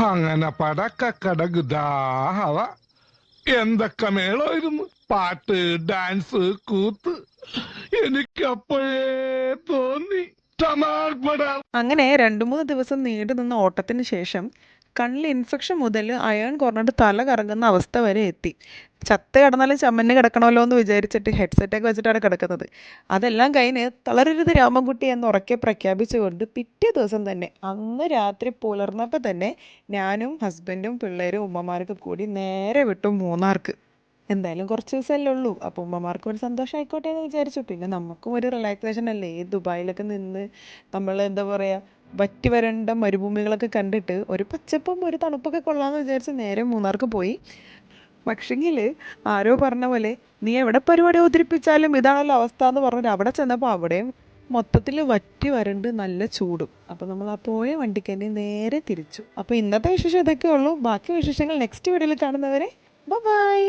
അങ്ങനെ പടക്കടകുദാഹവ എന്തൊക്കെ മേളമായിരുന്നു. പാട്ട്, ഡാൻസ്, കൂത്ത്. എനിക്കപ്പോഴേ തോന്നി അങ്ങനെ 2-3 ദിവസം നീണ്ടു നിന്ന ഓട്ടത്തിന് ശേഷം കണ്ണിൽ ഇൻഫെക്ഷൻ മുതൽ അയൺ കുറഞ്ഞിട്ട് തല കറങ്ങുന്ന അവസ്ഥ വരെ എത്തി. ചത്ത് കിടന്നാലും ചമ്മന്ന് കിടക്കണമല്ലോ എന്ന് വിചാരിച്ചിട്ട് ഹെഡ്സെറ്റൊക്കെ വെച്ചിട്ടാണ് കിടക്കുന്നത്. അതെല്ലാം കഴിഞ്ഞ് തളരരുത് രാമൻകുട്ടി എന്ന് ഉറക്കെ പ്രഖ്യാപിച്ചുകൊണ്ട് പിറ്റേ ദിവസം തന്നെ അന്ന് രാത്രി പുലർന്നപ്പോൾ തന്നെ ഞാനും ഹസ്ബൻഡും പിള്ളേരും ഉമ്മമാരൊക്കെ കൂടി നേരെ വിട്ടു മൂന്നാർക്ക്. എന്തായാലും കുറച്ച് ദിവസമല്ലേ ഉള്ളൂ, അപ്പോൾ ഉമ്മമാർക്കും ഒരു സന്തോഷം ആയിക്കോട്ടെ എന്ന് വിചാരിച്ചു. പിന്നെ നമുക്കും ഒരു റിലാക്സേഷൻ അല്ലേ. ഈ ദുബായിലൊക്കെ നിന്ന് നമ്മൾ എന്താ പറയുക, വറ്റി വരണ്ട മരുഭൂമികളൊക്കെ കണ്ടിട്ട് ഒരു പച്ചപ്പും ഒരു തണുപ്പൊക്കെ കൊള്ളാമെന്ന് വിചാരിച്ച് നേരെ മൂന്നാർക്ക് പോയി. പക്ഷെങ്കിൽ ആരോ പറഞ്ഞ പോലെ നീ എവിടെ പരിപാടി അവതരിപ്പിച്ചാലും ഇതാണല്ലോ അവസ്ഥ എന്ന് പറഞ്ഞിട്ട് അവിടെ ചെന്നപ്പോൾ അവിടെയും മൊത്തത്തിൽ വറ്റി വരണ്ട് നല്ല ചൂടും. അപ്പോൾ നമ്മൾ ആ പോയ വണ്ടിക്ക് തന്നെ നേരെ തിരിച്ചു. അപ്പോൾ ഇന്നത്തെ വിശേഷം ഇതൊക്കെ ഉള്ളൂ. ബാക്കി വിശേഷങ്ങൾ നെക്സ്റ്റ് വീഡിയോയിൽ കാണുന്നവരെ ബൈ.